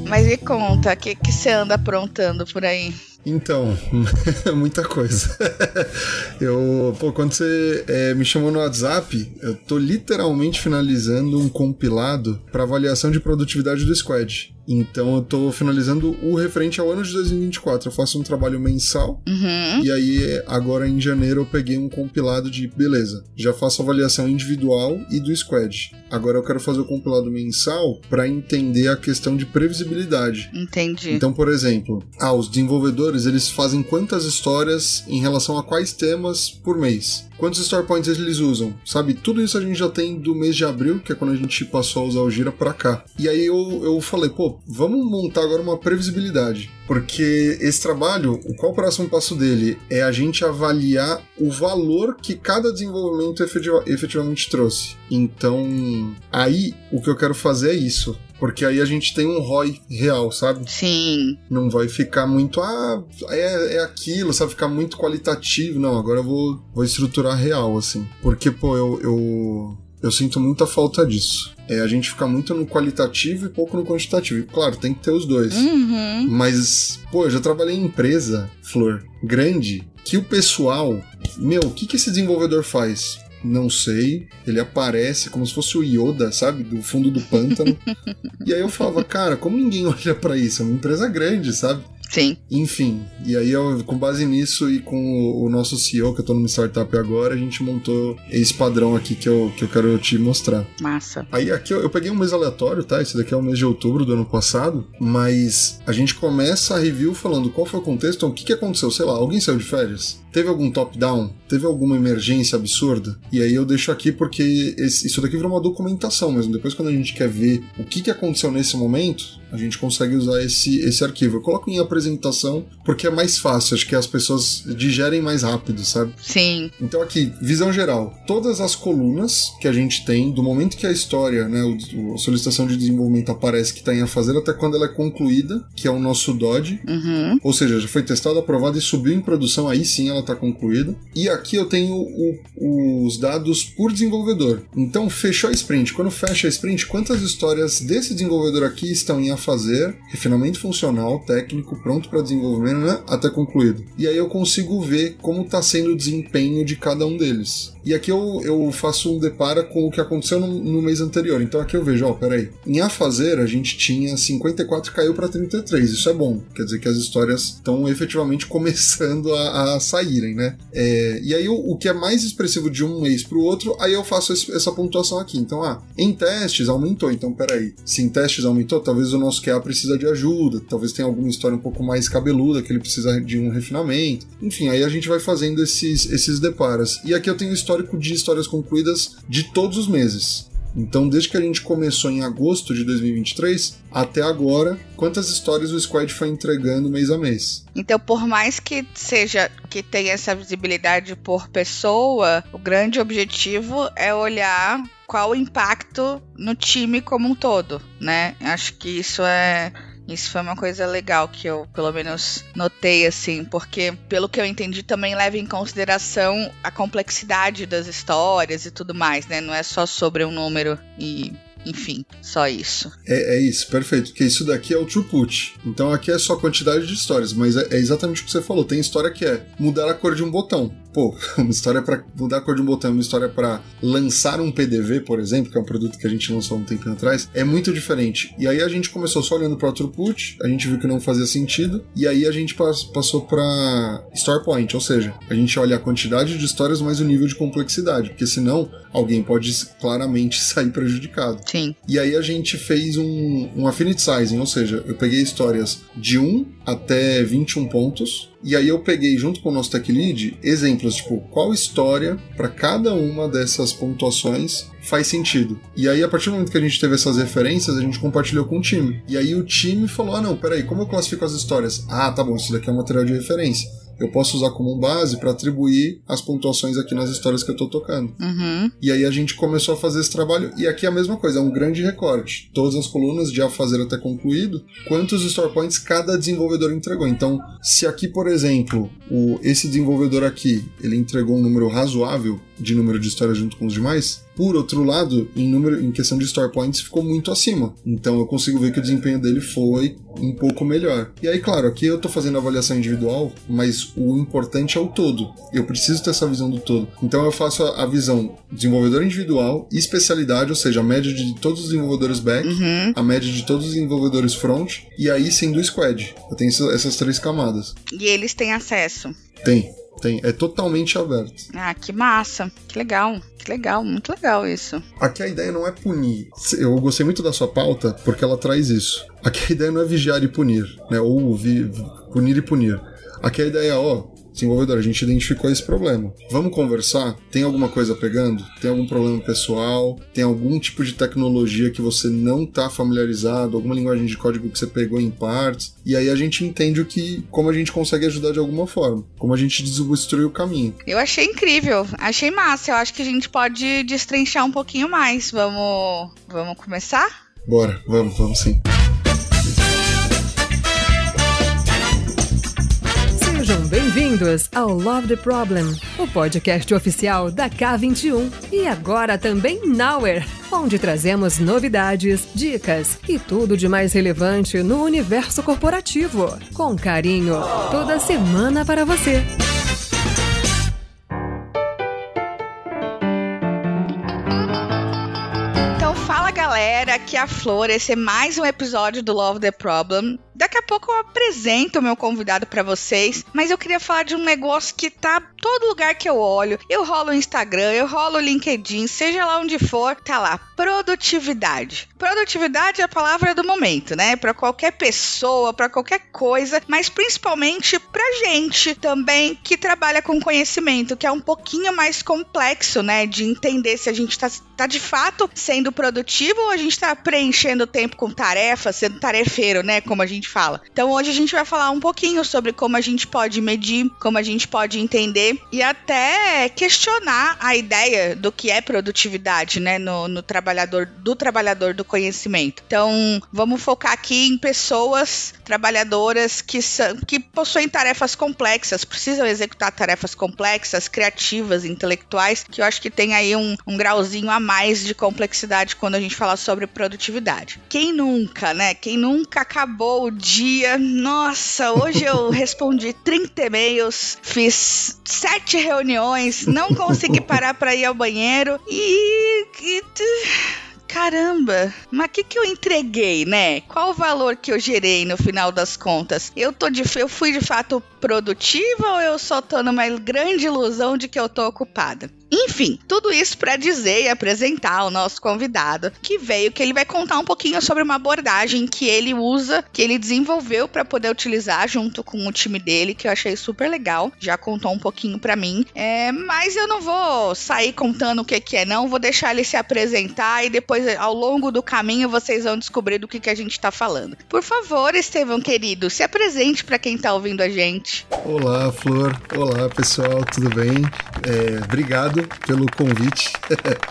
Mas me conta, o que você anda aprontando por aí? Então, muita coisa. Quando você me chamou no WhatsApp, eu tô literalmente finalizando um compilado para avaliação de produtividade do Squad. Então eu tô finalizando o referente ao ano de 2024. Eu faço um trabalho mensal, e aí agora em janeiro eu peguei um compilado de, beleza, já faço avaliação individual e do Squad. Agora eu quero fazer o compilado mensal para entender a questão de previsibilidade. Entendi. Então, por exemplo, os desenvolvedores, eles fazem quantas histórias em relação a quais temas por mês? Quantos story points eles usam? Sabe? Tudo isso a gente já tem do mês de abril, que é quando a gente passou a usar o Gira pra cá. E aí eu falei, vamos montar agora uma previsibilidade. Porque esse trabalho, qual o próximo passo dele? É a gente avaliar o valor que cada desenvolvimento efetivamente trouxe. Então, aí o que eu quero fazer é isso. Porque aí a gente tem um ROI real, sabe? Sim. Não vai ficar muito, é aquilo, sabe? Ficar muito qualitativo. Não, agora eu vou estruturar real, assim. Porque, eu sinto muita falta disso. A gente fica muito no qualitativo e pouco no quantitativo. Claro, tem que ter os dois. Mas, eu já trabalhei em empresa, Flor, grande, que o pessoal... o que esse desenvolvedor faz? Não sei, ele aparece como se fosse o Yoda, sabe, do fundo do pântano. E aí eu falava, cara, como ninguém olha pra isso? É uma empresa grande, sabe? Sim. Enfim, e aí com base nisso e com o nosso CEO, que eu tô numa startup agora, a gente montou esse padrão aqui que eu quero te mostrar. Massa. Aí aqui eu peguei um mês aleatório, tá? Esse daqui é o mês de outubro do ano passado, mas a gente começa a review falando qual foi o contexto, então, o que aconteceu, sei lá, alguém saiu de férias? Teve algum top-down? Teve alguma emergência absurda? E aí eu deixo aqui porque isso daqui virou uma documentação mesmo. Depois, quando a gente quer ver o que aconteceu nesse momento, a gente consegue usar esse arquivo. Eu coloco em apresentação porque é mais fácil, acho que as pessoas digerem mais rápido, sabe? Sim. Então aqui, visão geral. Todas as colunas que a gente tem, do momento que a história, né, a solicitação de desenvolvimento aparece que está em a fazer até quando ela é concluída, que é o nosso DOD. Ou seja, já foi testado, aprovado e subiu em produção, aí sim ela está concluída. E aqui eu tenho os dados por desenvolvedor. Então, fechou a sprint. Quando fecha a sprint, quantas histórias desse desenvolvedor aqui estão em a fazer, refinamento funcional, técnico, pronto para desenvolvimento, né, até concluído. E aí eu consigo ver como está sendo o desempenho de cada um deles. E aqui eu faço um depara com o que aconteceu no mês anterior. Então aqui eu vejo, peraí, em a fazer a gente tinha 54 e caiu para 33. Isso é bom. Quer dizer que as histórias estão efetivamente começando a saírem, né? E aí o que é mais expressivo de um mês para o outro, aí eu faço essa pontuação aqui. Então, em testes aumentou. Então, peraí, se em testes aumentou, talvez o nosso QA precisa de ajuda, talvez tenha alguma história um pouco mais cabeluda que ele precisa de um refinamento. Enfim, aí a gente vai fazendo esses deparos. E aqui eu tenho o histórico de histórias concluídas de todos os meses. Então, desde que a gente começou em agosto de 2023 até agora, quantas histórias o Squad foi entregando mês a mês. Então, por mais que tenha essa visibilidade por pessoa, o grande objetivo é olhar qual o impacto no time como um todo, né? Acho que isso foi uma coisa legal que eu, pelo menos, notei, assim, porque, pelo que eu entendi, também leva em consideração a complexidade das histórias e tudo mais, né? Não é só sobre um número e... Enfim, só isso. É isso, perfeito, porque isso daqui é o throughput. Então aqui é só quantidade de histórias, mas é exatamente o que você falou. Tem história que é mudar a cor de um botão. Uma história para mudar a cor de um botão, uma história para lançar um PDV, por exemplo, que é um produto que a gente lançou um tempo atrás, é muito diferente. E aí a gente começou só olhando para o throughput, a gente viu que não fazia sentido, e aí a gente passou para Story Point, ou seja, a gente olha a quantidade de histórias mais o nível de complexidade, porque senão alguém pode claramente sair prejudicado. Sim. E aí a gente fez um affinity sizing, ou seja, eu peguei histórias de 1 até 21 pontos, e aí eu peguei, junto com o nosso Tech Lead, exemplos, tipo, qual história para cada uma dessas pontuações faz sentido. E aí, a partir do momento que a gente teve essas referências, a gente compartilhou com o time. E aí o time falou, não, peraí, como eu classifico as histórias? Tá bom, isso daqui é um material de referência. Eu posso usar como base para atribuir as pontuações aqui nas histórias que eu tô tocando. E aí a gente começou a fazer esse trabalho, e aqui é a mesma coisa, é um grande recorte. Todas as colunas de a fazer até concluído, quantos story points cada desenvolvedor entregou. Então, se aqui, por exemplo, esse desenvolvedor aqui, ele entregou um número razoável, de número de histórias junto com os demais. Por outro lado, em questão de story points, ficou muito acima. Então eu consigo ver que o desempenho dele foi um pouco melhor. E aí, claro, aqui eu tô fazendo avaliação individual, mas o importante é o todo. Eu preciso ter essa visão do todo. Então eu faço a visão desenvolvedor individual, especialidade, ou seja, a média de todos os desenvolvedores back, a média de todos os desenvolvedores front, e aí sendo o squad. Eu tenho essas 3 camadas. E eles têm acesso? Tem. É totalmente aberto. Ah, que massa. Que legal, muito legal isso. Aqui a ideia não é punir. Eu gostei muito da sua pauta porque ela traz isso. Aqui a ideia não é vigiar e punir, né? Ou punir e punir. Aqui a ideia é, desenvolvedor, a gente identificou esse problema. Vamos conversar? Tem alguma coisa pegando? Tem algum problema pessoal? Tem algum tipo de tecnologia que você não está familiarizado? Alguma linguagem de código que você pegou em partes? E aí a gente entende como a gente consegue ajudar de alguma forma. Como a gente desobstrui o caminho. Eu achei incrível. Achei massa. Eu acho que a gente pode destrinchar um pouquinho mais. Vamos começar? Bora. Vamos sim. Sejam bem-vindos ao Love the Problem, o podcast oficial da K21 e agora também Nowhere, onde trazemos novidades, dicas e tudo de mais relevante no universo corporativo, com carinho, toda semana para você. Então fala galera, aqui é a Flor, esse é mais um episódio do Love the Problem. Daqui a pouco eu apresento o meu convidado pra vocês, mas eu queria falar de um negócio que tá em todo lugar que eu olho. Eu rolo o Instagram, eu rolo o LinkedIn, seja lá onde for, tá lá, produtividade. Produtividade é a palavra do momento, né? Pra qualquer pessoa, pra qualquer coisa, mas principalmente pra gente também que trabalha com conhecimento, que é um pouquinho mais complexo, né? De entender se a gente tá de fato sendo produtivo ou a gente tá preenchendo o tempo com tarefas, sendo tarefeiro, né? Como a gente fala. Então hoje a gente vai falar um pouquinho sobre como a gente pode medir, como a gente pode entender e até questionar a ideia do que é produtividade, né, no trabalhador do conhecimento. Então vamos focar aqui em pessoas trabalhadoras que possuem tarefas complexas, precisam executar tarefas complexas, criativas, intelectuais, que eu acho que tem aí um grauzinho a mais de complexidade quando a gente fala sobre produtividade. Quem nunca, né? Quem nunca acabou o dia? Nossa, hoje eu respondi 30 e-mails, fiz 7 reuniões, não consegui parar para ir ao banheiro caramba, mas o que eu entreguei, né? Qual o valor que eu gerei no final das contas? Eu fui de fato produtiva ou eu só tô numa grande ilusão de que eu tô ocupada? Enfim, tudo isso para dizer e apresentar o nosso convidado que ele vai contar um pouquinho sobre uma abordagem que ele usa, que ele desenvolveu para poder utilizar junto com o time dele, que eu achei super legal. Já contou um pouquinho para mim, mas eu não vou sair contando o que é, não. Vou deixar ele se apresentar e depois, ao longo do caminho, vocês vão descobrir do que a gente tá falando. Por favor, Estevão querido, se apresente para quem tá ouvindo a gente. Olá, Flor. Olá, pessoal, tudo bem? Obrigado pelo convite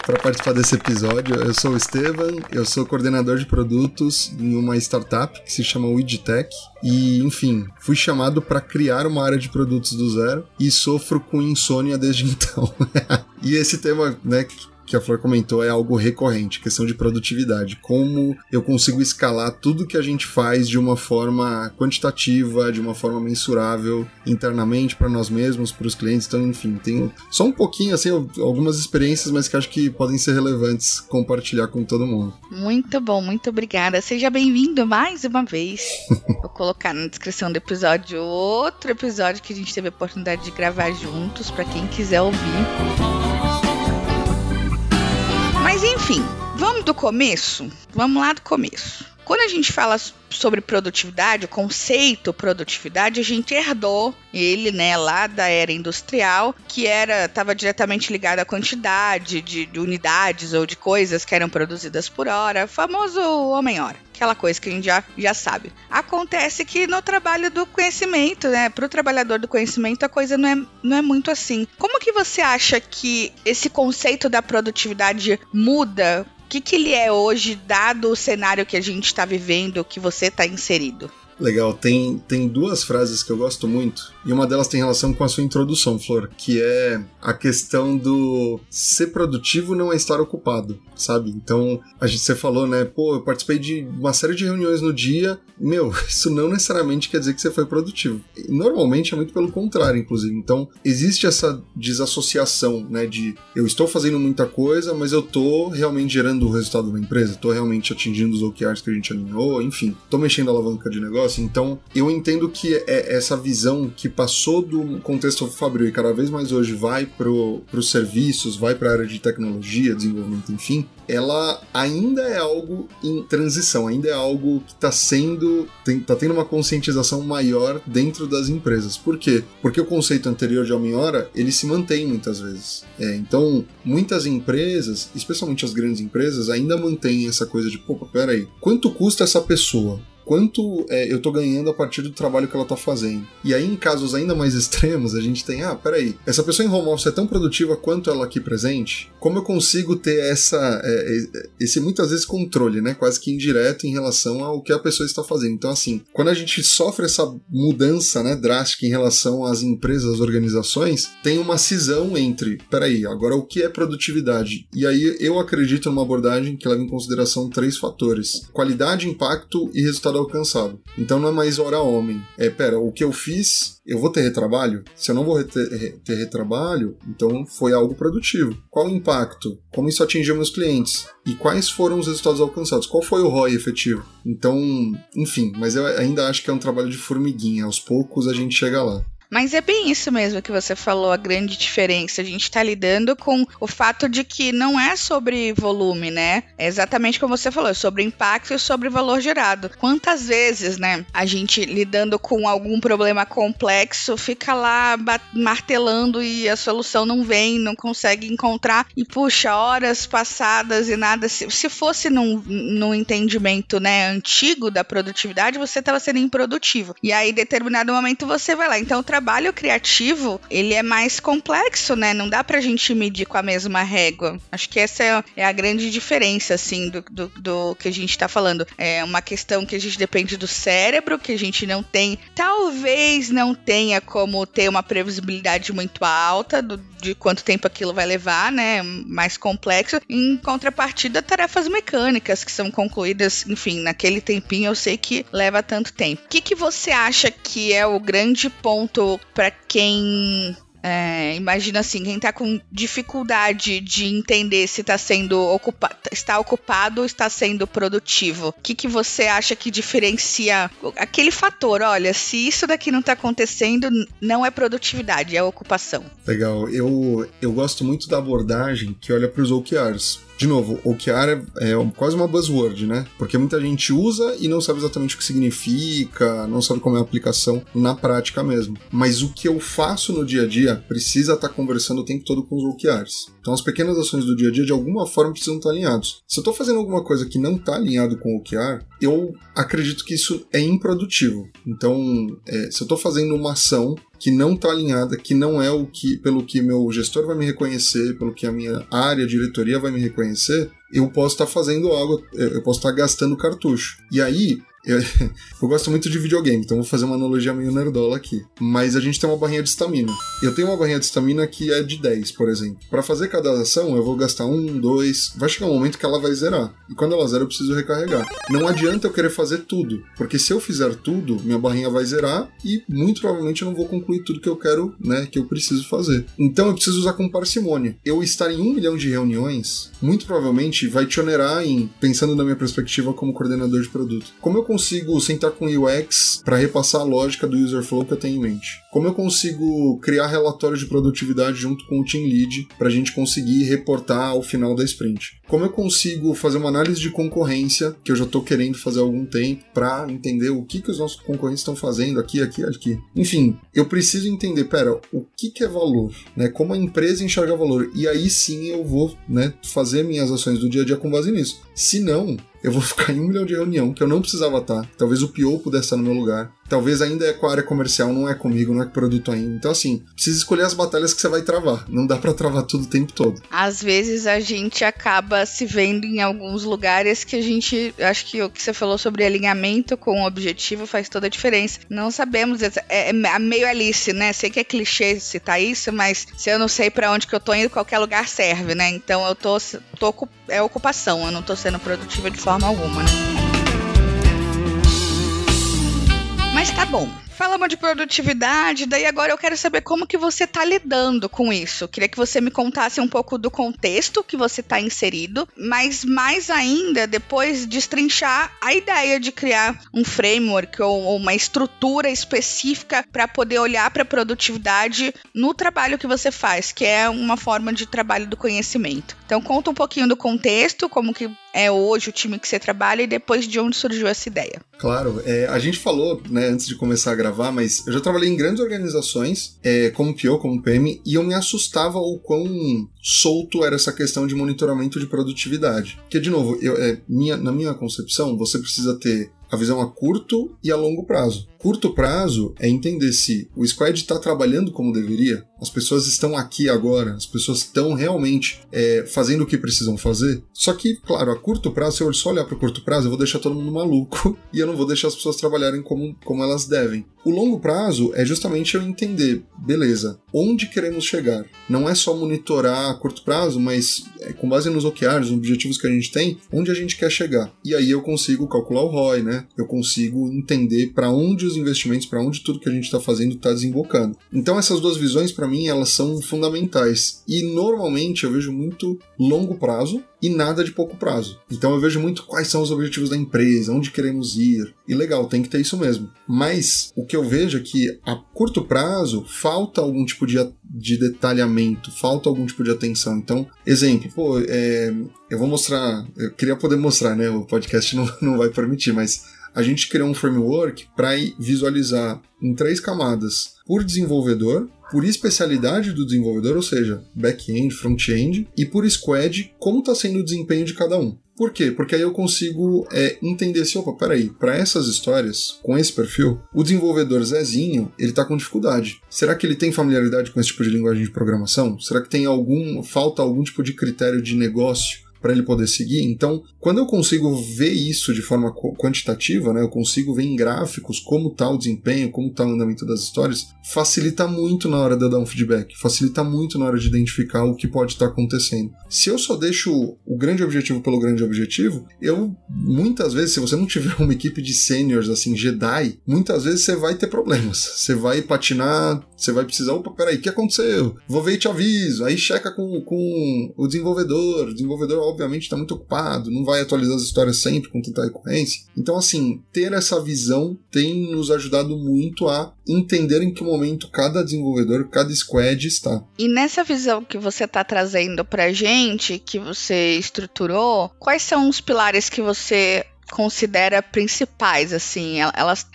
para participar desse episódio. Eu sou o Estevão, eu sou coordenador de produtos em uma startup que se chama Widtech e, enfim, fui chamado para criar uma área de produtos do zero e sofro com insônia desde então. E esse tema, né, que a Flor comentou é algo recorrente, questão de produtividade. Como eu consigo escalar tudo que a gente faz de uma forma quantitativa, de uma forma mensurável internamente para nós mesmos, para os clientes. Então, enfim, tenho só um pouquinho, assim, algumas experiências, mas que acho que podem ser relevantes compartilhar com todo mundo. Muito bom, muito obrigada. Seja bem-vindo mais uma vez. Vou colocar na descrição do episódio outro episódio que a gente teve a oportunidade de gravar juntos, para quem quiser ouvir. Mas enfim, vamos do começo? Vamos lá do começo. Quando a gente fala sobre produtividade, o conceito produtividade, a gente herdou ele, né, lá da era industrial, que estava diretamente ligado à quantidade de unidades ou de coisas que eram produzidas por hora, famoso homem-hora. Aquela coisa que a gente já sabe. Acontece que no trabalho do conhecimento, né, para o trabalhador do conhecimento, a coisa não é muito assim. Como que você acha que esse conceito da produtividade muda? O que ele é hoje, dado o cenário que a gente está vivendo, que você está inserido? Legal, tem duas frases que eu gosto muito, e uma delas tem relação com a sua introdução, Flor, que é a questão do ser produtivo não é estar ocupado, sabe? Então, você falou, né, eu participei de uma série de reuniões no dia, isso não necessariamente quer dizer que você foi produtivo. Normalmente é muito pelo contrário, inclusive. Então, existe essa desassociação, né, de eu estou fazendo muita coisa, mas eu tô realmente gerando o resultado da empresa, tô realmente atingindo os OKRs que a gente alinhou, enfim, tô mexendo a alavanca de negócio. Então, eu entendo que essa visão que passou do contexto fabril e cada vez mais hoje vai pros serviços, vai para a área de tecnologia, desenvolvimento, enfim, ela ainda é algo em transição, ainda é algo que tá tendo uma conscientização maior dentro das empresas. Por quê? Porque o conceito anterior de homem-hora, ele se mantém muitas vezes. Então, muitas empresas, especialmente as grandes empresas, ainda mantêm essa coisa de, peraí, quanto custa essa pessoa? Quanto eu tô ganhando a partir do trabalho que ela tá fazendo. E aí, em casos ainda mais extremos, a gente tem, peraí, essa pessoa em home office é tão produtiva quanto ela aqui presente? Como eu consigo ter esse muitas vezes controle, né, quase que indireto em relação ao que a pessoa está fazendo? Então, assim, quando a gente sofre essa mudança, né, drástica em relação às empresas, às organizações, tem uma cisão entre, peraí, agora o que é produtividade? E aí eu acredito numa abordagem que leva em consideração 3 fatores: qualidade, impacto e resultado alcançado. Então não é mais hora homem. O que eu fiz, eu vou ter retrabalho? Se eu não vou ter retrabalho, então foi algo produtivo. Qual o impacto? Como isso atingiu meus clientes? E quais foram os resultados alcançados? Qual foi o ROI efetivo? Então, enfim, mas eu ainda acho que é um trabalho de formiguinha. Aos poucos a gente chega lá. Mas é bem isso mesmo que você falou, a grande diferença. A gente está lidando com o fato de que não é sobre volume, né? É exatamente como você falou, sobre impacto e sobre valor gerado. Quantas vezes, né, a gente lidando com algum problema complexo, fica lá martelando e a solução não vem, não consegue encontrar e puxa, horas passadas e nada. Se fosse num entendimento, né, antigo da produtividade, você estava sendo improdutivo. E aí, em determinado momento, você vai lá. Então, o trabalho criativo, ele é mais complexo, né? Não dá pra gente medir com a mesma régua. Acho que essa é a grande diferença, assim, do que a gente tá falando. É uma questão que a gente depende do cérebro, que a gente não tem, talvez não tenha como ter uma previsibilidade muito alta de quanto tempo aquilo vai levar, né? Mais complexo. Em contrapartida, tarefas mecânicas que são concluídas, enfim, naquele tempinho eu sei que leva tanto tempo. O que você acha que é o grande ponto para quem... imagina assim, quem tá com dificuldade de entender se tá sendo está ocupado ou está sendo produtivo? O que você acha que diferencia aquele fator? Olha, se isso daqui não tá acontecendo, não é produtividade, é ocupação. Legal, eu gosto muito da abordagem que olha para os OKRs. De novo, OKR é quase uma buzzword, né? Porque muita gente usa e não sabe exatamente o que significa, não sabe como é a aplicação na prática mesmo. Mas o que eu faço no dia a dia precisa estar conversando o tempo todo com os OKRs. Então as pequenas ações do dia a dia de alguma forma precisam estar alinhados. Se eu estou fazendo alguma coisa que não está alinhado com o OKR, eu acredito que isso é improdutivo. Então, se eu estou fazendo uma ação que não está alinhada, que não é pelo que meu gestor vai me reconhecer, pelo que a minha área, a diretoria vai me reconhecer, eu posso estar fazendo algo, eu posso estar gastando cartucho. E aí, eu gosto muito de videogame, então vou fazer uma analogia meio nerdola aqui. Mas a gente tem uma barrinha de estamina. Eu tenho uma barrinha de estamina que é de 10, por exemplo. Para fazer cada ação, eu vou gastar 1, 2... Vai chegar um momento que ela vai zerar. E quando ela zera, eu preciso recarregar. Não adianta eu querer fazer tudo, porque se eu fizer tudo, minha barrinha vai zerar e muito provavelmente eu não vou concluir tudo que eu quero, né, que eu preciso fazer. Então eu preciso usar com parcimônia. Eu estar em 1 milhão de reuniões, muito provavelmente vai te onerar pensando na minha perspectiva como coordenador de produto. Como eu consigo sentar com o UX para repassar a lógica do user flow que eu tenho em mente? Como eu consigo criar relatórios de produtividade junto com o team lead para a gente conseguir reportar ao final da sprint? Como eu consigo fazer uma análise de concorrência, que eu já estou querendo fazer há algum tempo, para entender o que os nossos concorrentes estão fazendo aqui. Enfim, eu preciso entender, o que é valor? Né? Como a empresa enxerga valor? E aí sim eu vou, né, fazer minhas ações do dia a dia com base nisso. Se não, eu vou ficar em 1 milhão de reunião, que eu não precisava estar. Talvez o PO pudesse estar no meu lugar. talvez ainda é com a área comercial, não é comigo, não é com produto ainda. Então, assim, precisa escolher as batalhas que você vai travar. Não dá pra travar tudo o tempo todo. Às vezes a gente acaba se vendo em alguns lugares que a gente, acho que o que você falou sobre alinhamento com o objetivo faz toda a diferença. Não sabemos, é meio Alice, né? Sei que é clichê citar isso, mas se eu não sei pra onde que eu tô indo, qualquer lugar serve, né? Então é ocupação, eu não tô sendo produtiva de forma alguma, né? Mas tá bom. Falamos de produtividade, daí agora eu quero saber como que você tá lidando com isso. Queria que você me contasse um pouco do contexto que você tá inserido, mas mais ainda, depois destrinchar a ideia de criar um framework ou uma estrutura específica para poder olhar para a produtividade no trabalho que você faz, que é uma forma de trabalho do conhecimento. Então conta um pouquinho do contexto, como que é hoje o time que você trabalha e depois de onde surgiu essa ideia. Claro, a gente falou, né, antes de começar a gravar, mas eu já trabalhei em grandes organizações, como PO, como PM, e eu me assustava o quão solto era essa questão de monitoramento de produtividade. Porque, de novo, na minha concepção, você precisa ter a visão a curto e a longo prazo. Curto prazo é entender se o squad está trabalhando como deveria, as pessoas estão aqui agora, as pessoas estão realmente fazendo o que precisam fazer. Só que, claro, a curto prazo, se eu só olhar para o curto prazo, eu vou deixar todo mundo maluco e eu não vou deixar as pessoas trabalharem como elas devem. O longo prazo é justamente eu entender, beleza, onde queremos chegar. Não é só monitorar a curto prazo, mas com base nos OKRs, nos objetivos que a gente tem, onde a gente quer chegar. E aí eu consigo calcular o ROI, né? Eu consigo entender para onde os investimentos, para onde tudo que a gente está fazendo está desembocando. Então essas duas visões, para mim, elas são fundamentais. E normalmente eu vejo muito longo prazo e nada de pouco prazo. Então eu vejo muito quais são os objetivos da empresa, onde queremos ir. E legal, tem que ter isso mesmo. Mas o que eu vejo é que a curto prazo falta algum tipo de detalhamento, falta algum tipo de atenção. Então, exemplo, eu vou mostrar, eu queria poder mostrar, né? O podcast não vai permitir, mas a gente criou um framework para visualizar em 3 camadas por desenvolvedor, por especialidade do desenvolvedor, ou seja, back-end, front-end, e por squad, como está sendo o desempenho de cada um. Por quê? Porque aí eu consigo entender se, para essas histórias, com esse perfil, o desenvolvedor Zezinho, ele está com dificuldade. Será que ele tem familiaridade com esse tipo de linguagem de programação? Será que falta algum tipo de critério de negócio para ele poder seguir? Então, quando eu consigo ver isso de forma quantitativa, né, eu consigo ver em gráficos como está o desempenho, como está o andamento das histórias, facilita muito na hora de eu dar um feedback, facilita muito na hora de identificar o que pode estar acontecendo. Se eu só deixo o grande objetivo pelo grande objetivo, muitas vezes, se você não tiver uma equipe de seniors, assim, Jedi, muitas vezes você vai ter problemas, você vai patinar, você vai precisar, o que aconteceu? Vou ver e te aviso, aí checa com o desenvolvedor obviamente está muito ocupado, não vai atualizar as histórias sempre com tanta recorrência. Então, assim, ter essa visão tem nos ajudado muito a entender em que momento cada desenvolvedor, cada squad está. E nessa visão que você está trazendo pra gente, que você estruturou, quais são os pilares que você considera principais, assim?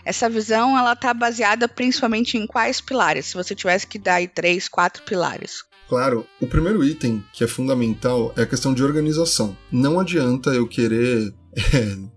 Essa visão, ela tá baseada principalmente em quais pilares? Se você tivesse que dar aí 3, 4 pilares. Claro, o primeiro item que é fundamental é a questão de organização. Não adianta eu querer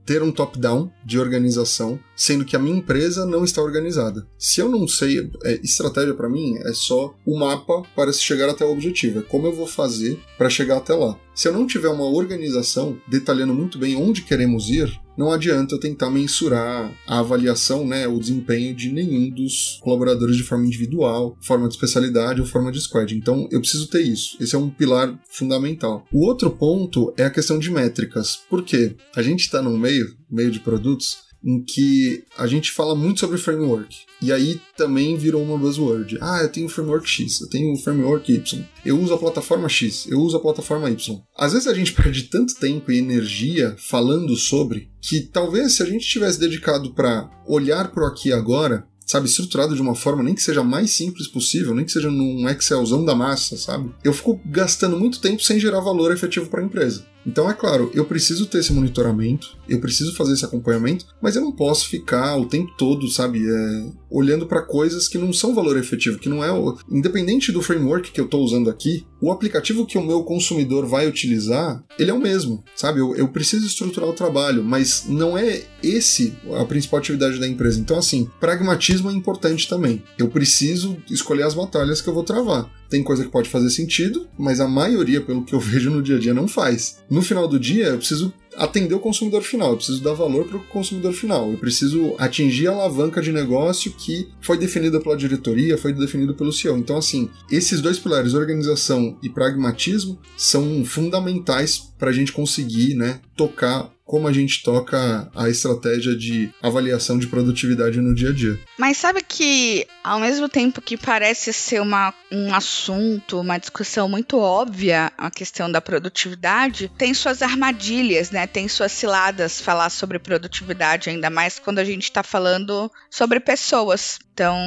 ter um top-down de organização, sendo que a minha empresa não está organizada. Se eu não sei, estratégia para mim é só o mapa para se chegar até o objetivo, é como eu vou fazer para chegar até lá. Se eu não tiver uma organização detalhando muito bem onde queremos ir, não adianta eu tentar mensurar a avaliação, né, o desempenho de nenhum dos colaboradores de forma individual, forma de especialidade ou forma de squad. Então eu preciso ter isso. Esse é um pilar fundamental. O outro ponto é a questão de métricas. Por quê? A gente está num meio de produtos em que a gente fala muito sobre framework. E aí também virou uma buzzword. Eu tenho o framework X, eu tenho o framework Y. Eu uso a plataforma X, eu uso a plataforma Y. Às vezes a gente perde tanto tempo e energia falando sobre que talvez se a gente tivesse dedicado para olhar pro aqui e agora, sabe, estruturado de uma forma nem que seja mais simples possível, nem que seja num Excelzão da massa, sabe? Eu fico gastando muito tempo sem gerar valor efetivo para a empresa. Então, é claro, eu preciso ter esse monitoramento, eu preciso fazer esse acompanhamento, mas eu não posso ficar o tempo todo, sabe, olhando para coisas que não são valor efetivo, que não é... Independente do framework que eu estou usando aqui, o aplicativo que o meu consumidor vai utilizar, ele é o mesmo, sabe? Eu preciso estruturar o trabalho, mas não é esse a principal atividade da empresa. Então, assim, pragmatismo é importante também. Eu preciso escolher as batalhas que eu vou travar. Tem coisa que pode fazer sentido, mas a maioria, pelo que eu vejo no dia a dia, não faz. No final do dia, eu preciso atender o consumidor final, eu preciso dar valor para o consumidor final, eu preciso atingir a alavanca de negócio que foi definida pela diretoria, foi definida pelo CEO. Então, assim, esses dois pilares, organização e pragmatismo, são fundamentais para a gente conseguir, né, tocar como a gente toca a estratégia de avaliação de produtividade no dia a dia. Mas sabe que, ao mesmo tempo que parece ser um assunto, uma discussão muito óbvia, a questão da produtividade, tem suas armadilhas, né? Tem suas ciladas falar sobre produtividade, ainda mais quando a gente está falando sobre pessoas. Então,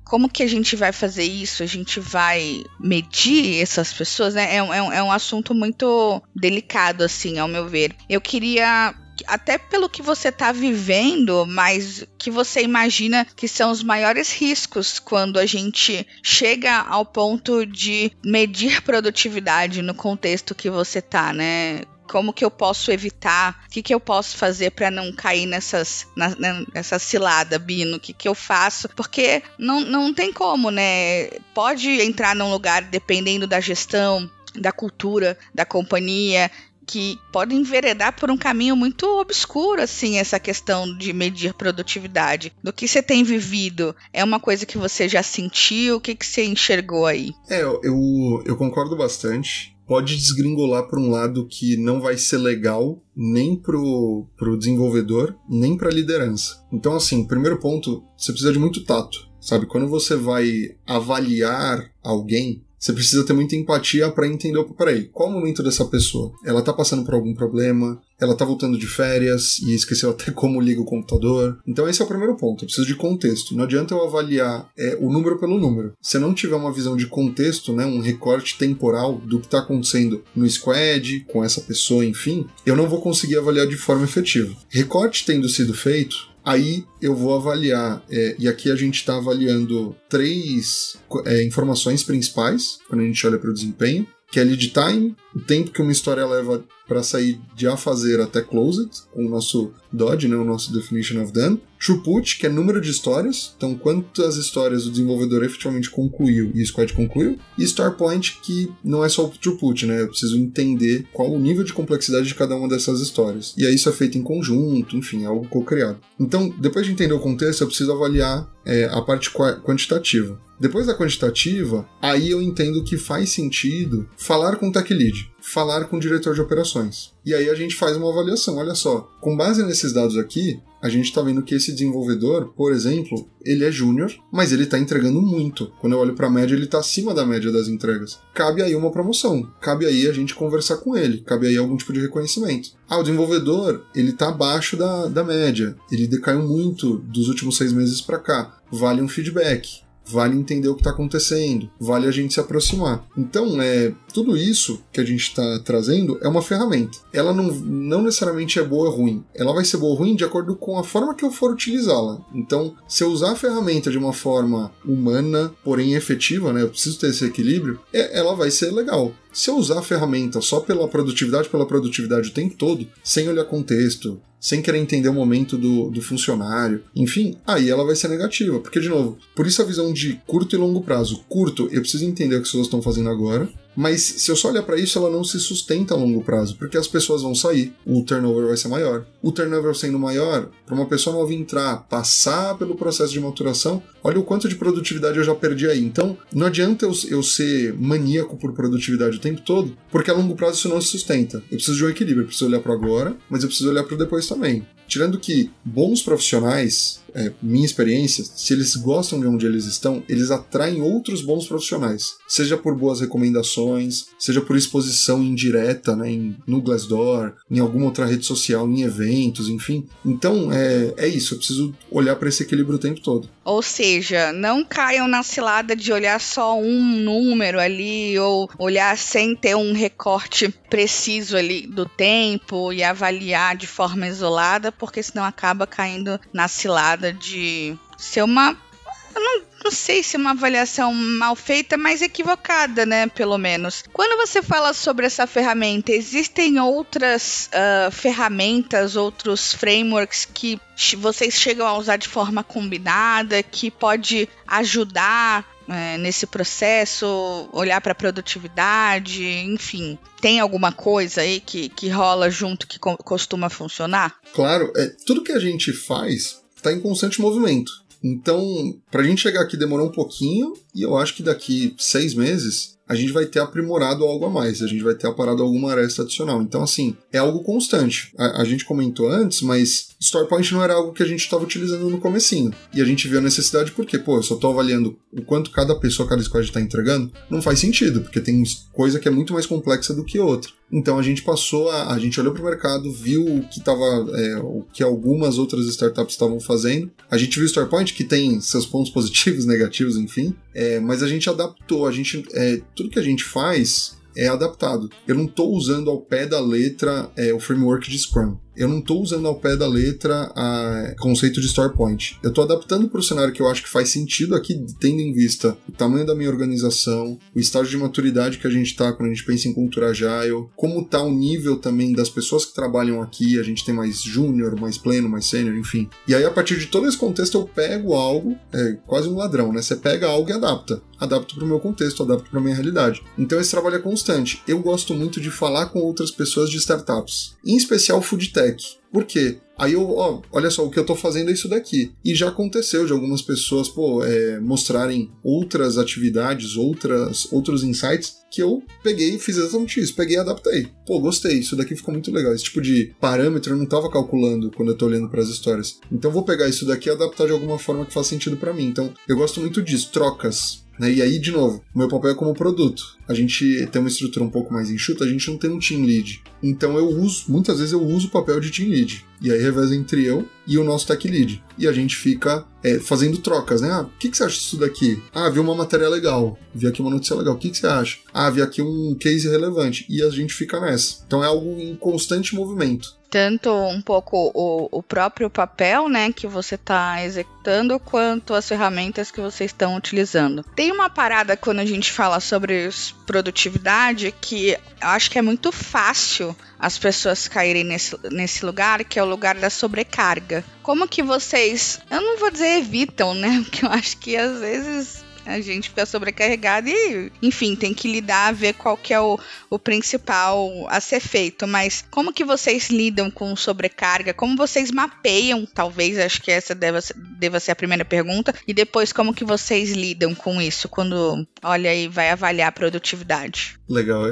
como que a gente vai fazer isso? A gente vai medir essas pessoas, né? É um assunto muito delicado, assim, ao meu ver. Eu queria, até pelo que você está vivendo, mas que você imagina que são os maiores riscos quando a gente chega ao ponto de medir produtividade no contexto que você está, né? Como que eu posso evitar? O que eu posso fazer para não cair nessa cilada, Bino? O que eu faço? Porque não tem como, né? Pode entrar num lugar, dependendo da gestão, da cultura, da companhia, que pode enveredar por um caminho muito obscuro, assim, essa questão de medir produtividade. Do que você tem vivido? É uma coisa que você já sentiu? O que você enxergou aí? Eu concordo bastante. Pode desgringolar para um lado que não vai ser legal nem pro desenvolvedor, nem para a liderança. Então, assim, primeiro ponto, você precisa de muito tato, sabe? Quando você vai avaliar alguém, você precisa ter muita empatia para entender, peraí, qual o momento dessa pessoa? Ela tá passando por algum problema? Ela tá voltando de férias e esqueceu até como liga o computador? Então esse é o primeiro ponto, eu preciso de contexto. Não adianta eu avaliar o número pelo número. Se eu não tiver uma visão de contexto, né, um recorte temporal do que tá acontecendo no squad, com essa pessoa, enfim, eu não vou conseguir avaliar de forma efetiva. Recorte tendo sido feito, aí eu vou avaliar, e aqui a gente está avaliando 3 informações principais, quando a gente olha para o desempenho, que é lead time, o tempo que uma história leva para sair de a fazer até closed, com o nosso DOD, né, o nosso Definition of Done. Throughput, que é número de histórias, então quantas histórias o desenvolvedor efetivamente concluiu e o squad concluiu. E Start Point, que não é só o throughput, né, eu preciso entender qual o nível de complexidade de cada uma dessas histórias. E aí isso é feito em conjunto, enfim, é algo co-criado. Então, depois de entender o contexto, eu preciso avaliar a parte quantitativa. Depois da quantitativa, aí eu entendo que faz sentido falar com o tech lead, falar com o diretor de operações. E aí a gente faz uma avaliação, olha só, com base nesses dados aqui, a gente está vendo que esse desenvolvedor, por exemplo, ele é júnior, mas ele está entregando muito. Quando eu olho para a média, ele está acima da média das entregas. Cabe aí uma promoção, cabe aí a gente conversar com ele, cabe aí algum tipo de reconhecimento. O desenvolvedor, ele está abaixo da média, ele decaiu muito dos últimos 6 meses para cá, vale um feedback. Vale entender o que está acontecendo, vale a gente se aproximar. Então, tudo isso que a gente está trazendo é uma ferramenta. Ela não necessariamente é boa ou ruim. Ela vai ser boa ou ruim de acordo com a forma que eu for utilizá-la. Então, se eu usar a ferramenta de uma forma humana, porém efetiva, né, eu preciso ter esse equilíbrio, ela vai ser legal. Se eu usar a ferramenta só pela produtividade o tempo todo, sem olhar contexto, sem querer entender o momento do funcionário, enfim, aí ela vai ser negativa. Porque, de novo, por isso a visão de curto e longo prazo. Curto, eu preciso entender o que as pessoas estão fazendo agora, mas se eu só olhar para isso, ela não se sustenta a longo prazo, porque as pessoas vão sair, o turnover vai ser maior. O turnover sendo maior, para uma pessoa nova entrar, passar pelo processo de maturação, olha o quanto de produtividade eu já perdi aí. Então, não adianta eu ser maníaco por produtividade o tempo todo, porque a longo prazo isso não se sustenta. Eu preciso de um equilíbrio, eu preciso olhar para agora, mas eu preciso olhar para o depois também. Tirando que bons profissionais, minha experiência, se eles gostam de onde eles estão, eles atraem outros bons profissionais. Seja por boas recomendações, seja por exposição indireta, né, no Glassdoor, em alguma outra rede social, em eventos, enfim. Então, é isso, eu preciso olhar para esse equilíbrio o tempo todo. Ou seja, não caiam na cilada de olhar só um número ali ou olhar sem ter um recorte preciso ali do tempo e avaliar de forma isolada, porque senão acaba caindo na cilada de ser uma... Não sei se é uma avaliação mal feita, mas equivocada, né, pelo menos. Quando você fala sobre essa ferramenta, existem outras ferramentas, outros frameworks que vocês chegam a usar de forma combinada, que pode ajudar nesse processo, olhar para a produtividade, enfim. Tem alguma coisa aí que rola junto que costuma funcionar? Claro, tudo que a gente faz está em constante movimento. Então, pra gente chegar aqui demorou um pouquinho, e eu acho que daqui 6 meses a gente vai ter aprimorado algo a mais, a gente vai ter aparado alguma aresta adicional. Então, assim, é algo constante. A gente comentou antes, mas StoryPoint não era algo que a gente estava utilizando no comecinho. E a gente viu a necessidade porque, eu só tô avaliando o quanto cada pessoa, cada squad está entregando. Não faz sentido, porque tem coisa que é muito mais complexa do que outra. Então a gente passou a gente olhou para o mercado, viu o que o que algumas outras startups estavam fazendo. A gente viu o StoryPoint, que tem seus pontos positivos, negativos, enfim. Mas a gente adaptou, tudo que a gente faz é adaptado. Eu não estou usando ao pé da letra o framework de Scrum. Eu não estou usando ao pé da letra o conceito de StoryPoint. Eu estou adaptando para o cenário que eu acho que faz sentido aqui, tendo em vista o tamanho da minha organização, o estágio de maturidade que a gente está quando a gente pensa em cultura agile, como está o nível também das pessoas que trabalham aqui. A gente tem mais júnior, mais pleno, mais sênior, enfim. E aí, a partir de todo esse contexto, eu pego algo, quase um ladrão, né? Você pega algo e adapta. Adapto para o meu contexto, adapto para a minha realidade. Então, esse trabalho é constante. Eu gosto muito de falar com outras pessoas de startups, em especial food tech. Por quê? Aí olha só, o que eu tô fazendo é isso daqui. E já aconteceu de algumas pessoas, mostrarem outras atividades, outros insights, que eu peguei e fiz exatamente isso. Peguei e adaptei. Gostei, isso daqui ficou muito legal. Esse tipo de parâmetro eu não tava calculando quando eu tô olhando para as histórias. Então vou pegar isso daqui e adaptar de alguma forma que faz sentido para mim. Então eu gosto muito disso, trocas. E aí, de novo, o meu papel é como produto. A gente tem uma estrutura um pouco mais enxuta, a gente não tem um team lead. Então muitas vezes eu uso o papel de team lead. E aí reveza entre eu e o nosso tech lead. E a gente fica fazendo trocas, né? O que você acha disso daqui? Vi uma matéria legal, vi aqui uma notícia legal, o que você acha? Vi aqui um case relevante. E a gente fica nessa. Então é algo em constante movimento. Tanto um pouco o próprio papel, né, que você está executando, quanto as ferramentas que vocês estão utilizando. Tem uma parada quando a gente fala sobre produtividade que eu acho que é muito fácil as pessoas caírem nesse lugar, que é o lugar da sobrecarga. Como que vocês, eu não vou dizer evitam, né, porque eu acho que às vezes a gente fica sobrecarregado e, enfim, tem que lidar, ver qual que é o principal a ser feito. Mas como que vocês lidam com sobrecarga? Como vocês mapeiam, talvez, acho que essa deva ser a primeira pergunta. E depois, como que vocês lidam com isso quando olha e vai avaliar a produtividade? Legal,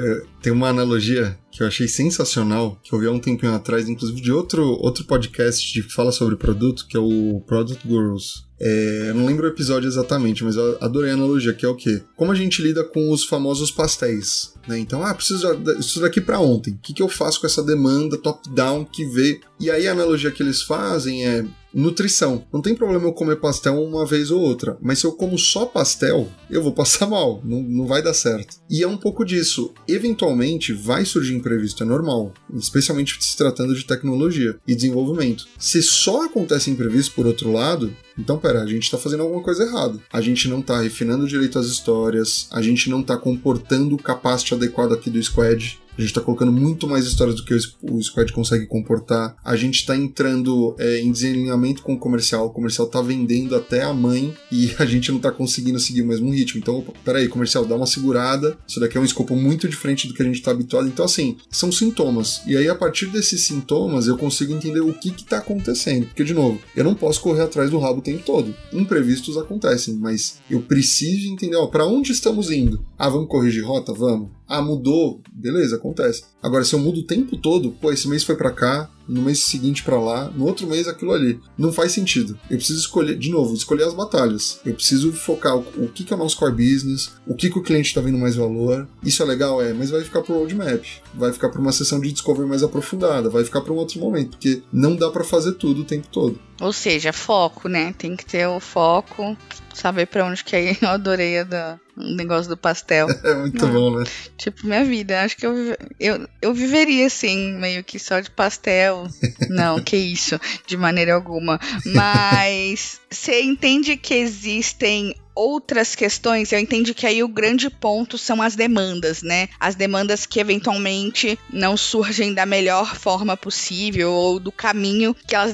tem uma analogia que eu achei sensacional, que eu vi há um tempinho atrás, inclusive de outro podcast que fala sobre produto, que é o Product Gurus. Eu não lembro o episódio exatamente, mas eu adorei a analogia, que é o quê? Como a gente lida com os famosos pastéis, né? Então, preciso disso daqui para ontem. O que eu faço com essa demanda top-down que veio? E aí a analogia que eles fazem é nutrição. Não tem problema eu comer pastel uma vez ou outra, mas se eu como só pastel, eu vou passar mal, não vai dar certo. E é um pouco disso. Eventualmente vai surgir imprevisto, é normal, especialmente se tratando de tecnologia e desenvolvimento. Se só acontece imprevisto por outro lado, então a gente tá fazendo alguma coisa errada. A gente não tá refinando direito as histórias, a gente não tá comportando o capacity adequado aqui do squad. A gente está colocando muito mais histórias do que o squad consegue comportar. A gente está entrando em desalinhamento com o comercial está vendendo até a mãe e a gente não está conseguindo seguir o mesmo ritmo. Então, peraí, comercial, dá uma segurada. Isso daqui é um escopo muito diferente do que a gente está habituado. Então, assim, são sintomas. E aí, a partir desses sintomas, eu consigo entender o que está acontecendo. Porque, de novo, eu não posso correr atrás do rabo o tempo todo. Imprevistos acontecem, mas eu preciso entender, para onde estamos indo? Vamos corrigir rota? Vamos. mudou, beleza, acontece. Agora, se eu mudo o tempo todo, pô, esse mês foi pra cá, no mês seguinte pra lá, no outro mês aquilo ali. Não faz sentido. Eu preciso escolher, de novo, escolher as batalhas. Eu preciso focar o que é o nosso core business, o que o cliente tá vendo mais valor. Isso é legal, mas vai ficar pro roadmap. Vai ficar pra uma sessão de discovery mais aprofundada, vai ficar pra um outro momento, porque não dá pra fazer tudo o tempo todo. Ou seja, foco, né? Tem que ter o foco, saber pra onde que é. Eu adorei o negócio do pastel. É muito bom, né? Tipo, minha vida. Acho que eu viveria, assim, meio que só de pastel. Não, que isso, de maneira alguma. Mas você entende que existem outras questões? Eu entendo que aí o grande ponto são as demandas, né? As demandas que eventualmente não surgem da melhor forma possível ou do caminho que elas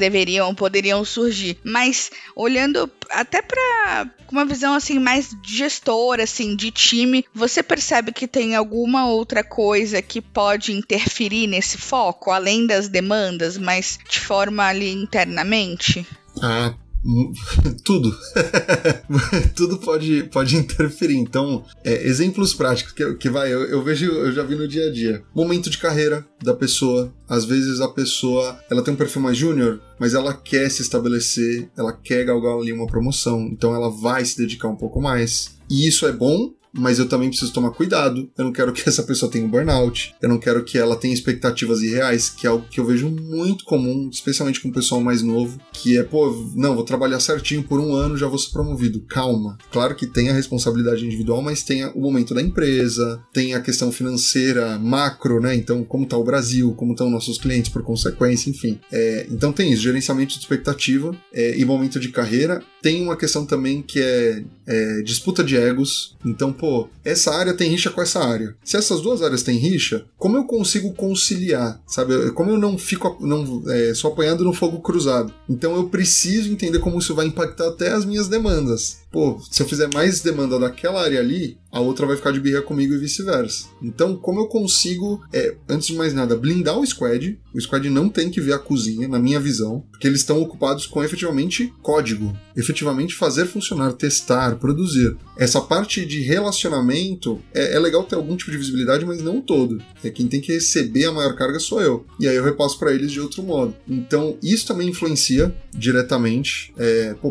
poderiam surgir. Mas olhando até para uma visão assim mais gestora, assim, de time, você percebe que tem alguma outra coisa que pode interferir nesse foco, além das demandas, mas de forma ali internamente? Tudo. Tudo pode interferir. Então, exemplos práticos eu já vi no dia a dia. Momento de carreira da pessoa. Às vezes a pessoa, ela tem um perfil mais júnior, mas ela quer se estabelecer, ela quer galgar ali uma promoção, então ela vai se dedicar um pouco mais. E isso é bom, mas eu também preciso tomar cuidado. Eu não quero que essa pessoa tenha um burnout, eu não quero que ela tenha expectativas irreais, que é algo que eu vejo muito comum, especialmente com o pessoal mais novo, que é, vou trabalhar certinho por 1 ano, já vou ser promovido. Calma. Claro que tem a responsabilidade individual, mas tem o momento da empresa, tem a questão financeira macro, né? Então, como tá o Brasil, como estão nossos clientes por consequência, enfim. Então tem isso, gerenciamento de expectativa e momento de carreira. Tem uma questão também que é disputa de egos. Então, essa área tem rixa com essa área. Se essas duas áreas têm rixa, como eu consigo conciliar, sabe? Como eu não fico só apanhando no fogo cruzado. Então eu preciso entender como isso vai impactar até as minhas demandas. Se eu fizer mais demanda daquela área ali, a outra vai ficar de birra comigo e vice-versa. Então, como eu consigo, antes de mais nada, blindar o squad? O squad não tem que ver a cozinha, na minha visão, porque eles estão ocupados com efetivamente código, efetivamente fazer funcionar, testar, produzir. Essa parte de relacionamento é legal ter algum tipo de visibilidade, mas não o todo. Quem tem que receber a maior carga sou eu. E aí eu repasso para eles de outro modo. Então, isso também influencia diretamente.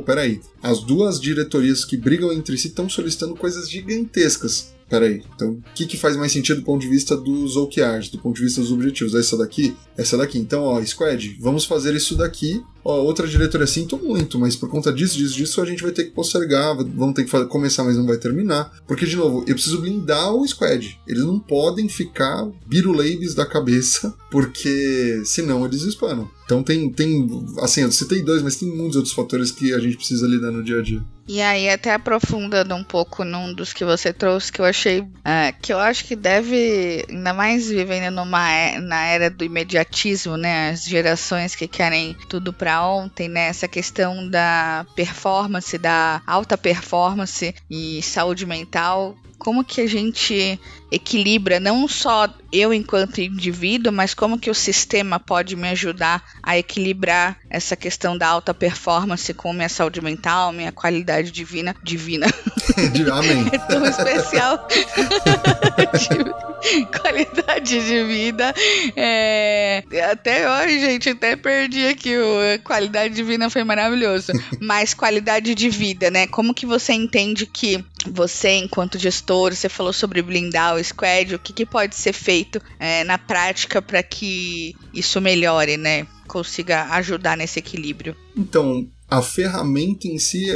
Peraí. As duas diretorias que brigam entre si estão solicitando coisas gigantescas. Peraí, então o que faz mais sentido do ponto de vista dos OKRs, do ponto de vista dos objetivos? Essa daqui? Essa daqui. Então, squad, vamos fazer isso daqui. Outra diretoria, sinto muito, mas por conta disso, a gente vai ter que postergar, vamos ter que começar, mas não vai terminar. Porque, de novo, eu preciso blindar o squad. Eles não podem ficar biruleibes da cabeça, porque senão eles espanam. Então tem assim, eu citei 2, mas tem muitos outros fatores que a gente precisa lidar no dia a dia. E aí, até aprofundando um pouco num dos que você trouxe, que eu achei, que eu acho que deve, ainda mais vivendo na era do imediatismo, né, as gerações que querem tudo pra ontem, né, essa questão da performance, da alta performance e saúde mental. Como que a gente equilibra, não só eu enquanto indivíduo, mas como que o sistema pode me ajudar a equilibrar essa questão da alta performance com minha saúde mental, minha qualidade divina. Amém. É tão especial. Qualidade de vida. Até hoje, gente, até perdi aqui. Qualidade divina foi maravilhoso. Mas qualidade de vida, né? Como que você entende que você, enquanto gestor, você falou sobre blindar o squad, o que pode ser feito na prática para que isso melhore, né? Consiga ajudar nesse equilíbrio? Então, a ferramenta em si